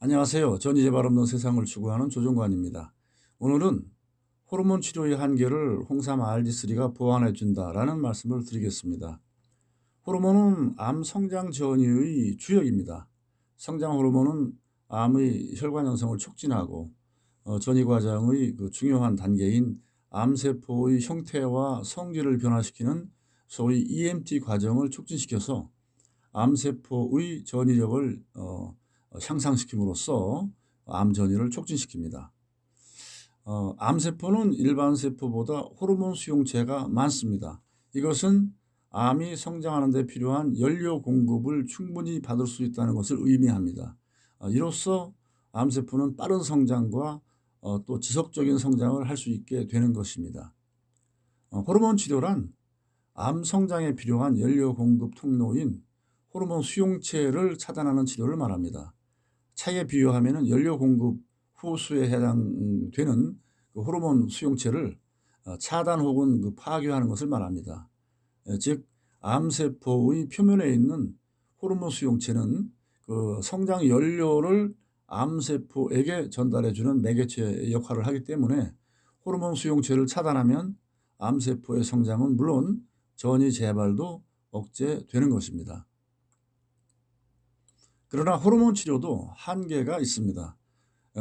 안녕하세요. 전이재발 없는 세상을 추구하는 조종관입니다. 오늘은 호르몬 치료의 한계를 홍삼 RD3가 보완해 준다라는 말씀을 드리겠습니다. 호르몬은 암 성장 전이의 주역입니다. 성장 호르몬은 암의 혈관 형성을 촉진하고 전이 과정의 그 중요한 단계인 암세포의 형태와 성질을 변화시키는 소위 EMT 과정을 촉진시켜서 암세포의 전이력을 향상시킴으로써 암 전이를 촉진시킵니다. 암세포는 일반 세포보다 호르몬 수용체가 많습니다. 이것은 암이 성장하는 데 필요한 연료 공급을 충분히 받을 수 있다는 것을 의미합니다. 이로써 암세포는 빠른 성장과 또 지속적인 성장을 할 수 있게 되는 것입니다. 호르몬 치료란 암 성장에 필요한 연료 공급 통로인 호르몬 수용체를 차단하는 치료를 말합니다. 차에 비유하면 연료 공급 호수에 해당되는 그 호르몬 수용체를 차단 혹은 그 파괴하는 것을 말합니다. 즉 암세포의 표면에 있는 호르몬 수용체는 그 성장 연료를 암세포에게 전달해주는 매개체 역할을 하기 때문에 호르몬 수용체를 차단하면 암세포의 성장은 물론 전이 재발도 억제되는 것입니다. 그러나 호르몬 치료도 한계가 있습니다.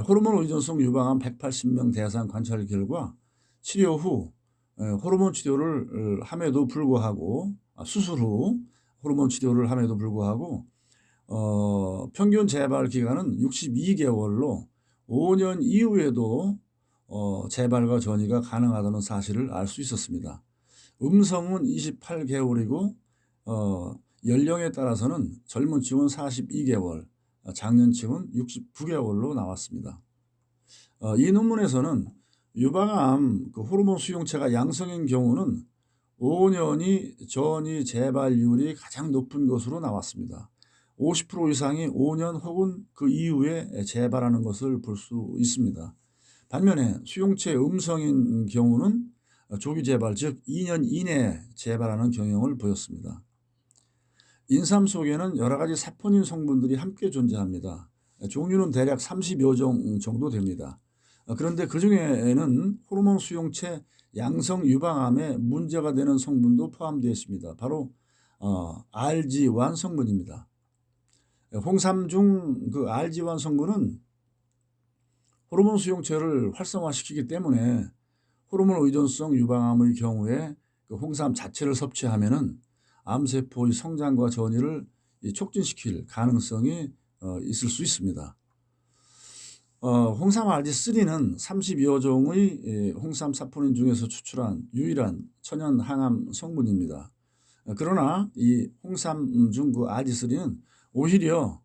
호르몬 의존성 유방암 180명 대상 관찰 결과 치료 후 호르몬 치료를 함에도 불구하고 수술 후 호르몬 치료를 함에도 불구하고 평균 재발 기간은 62개월로 5년 이후에도 재발과 전이가 가능하다는 사실을 알 수 있었습니다. 음성은 28개월이고 연령에 따라서는 젊은 층은 42개월, 장년층은 69개월로 나왔습니다. 이 논문에서는 유방암 그 호르몬 수용체가 양성인 경우는 5년이 전이 재발률이 가장 높은 것으로 나왔습니다. 50% 이상이 5년 혹은 그 이후에 재발하는 것을 볼 수 있습니다. 반면에 수용체 음성인 경우는 조기 재발, 즉 2년 이내에 재발하는 경향을 보였습니다. 인삼 속에는 여러 가지 사포닌 성분들이 함께 존재합니다. 종류는 대략 30여 종 정도 됩니다. 그런데 그 중에는 호르몬 수용체 양성 유방암에 문제가 되는 성분도 포함되어 있습니다. 바로 RG1 성분입니다. 홍삼 중 그 RG1 성분은 호르몬 수용체를 활성화시키기 때문에 호르몬 의존성 유방암의 경우에 그 홍삼 자체를 섭취하면은 암세포의 성장과 전이를 촉진시킬 가능성이 있을 수 있습니다. 홍삼 RD3는 30여 종의 홍삼 사포닌 중에서 추출한 유일한 천연 항암 성분입니다. 그러나 이 홍삼 중 그 RD3는 오히려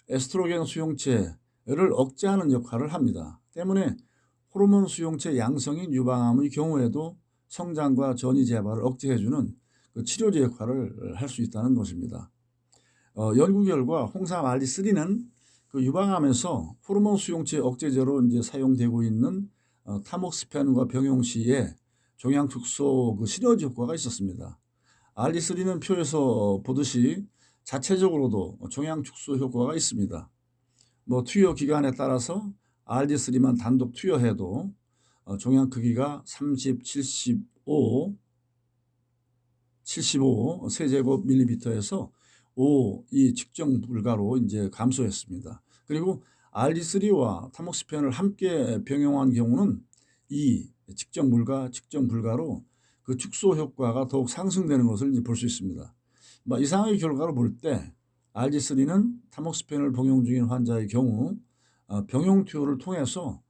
에스트로겐 수용체를 억제하는 역할을 합니다. 때문에 호르몬 수용체 양성인 유방암의 경우에도 성장과 전이 재발을 억제해주는 그 치료제 역할을 할 수 있다는 것입니다. 연구 결과 홍삼 RD3는 그 유방암에서 호르몬 수용체 억제제로 이제 사용되고 있는 타목스펜과 병용 시에 종양 축소 그 시너지 효과가 있었습니다. RD3는 표에서 보듯이 자체적으로도 종양 축소 효과가 있습니다. 투여 기간에 따라서 RD3만 단독 투여해도 종양 크기가 30, 75 세제곱 밀리미터에서 5 이 측정 불가로 이제 감소했습니다. 그리고 RD3와 타목스펜을 함께 병용한 경우는 2 측정 불가로 그 축소 효과가 더욱 상승되는 것을 이제 볼 수 있습니다. 이상의 결과를 볼 때 RD3는 타목스펜을 복용 중인 환자의 경우 병용 투여를 통해서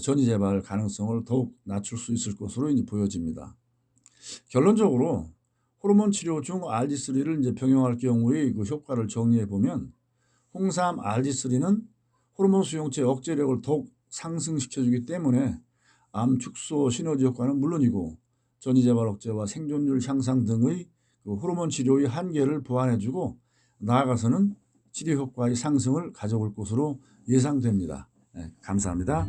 전이 재발 가능성을 더욱 낮출 수 있을 것으로 이제 보여집니다. 결론적으로 호르몬 치료 중 RD3를 이제 병용할 경우의 그 효과를 정리해 보면 홍삼 RD3는 호르몬 수용체 억제력을 더욱 상승시켜주기 때문에 암 축소 시너지 효과는 물론이고 전이 재발 억제와 생존율 향상 등의 그 호르몬 치료의 한계를 보완해주고 나아가서는 치료 효과의 상승을 가져올 것으로 예상됩니다. 감사합니다.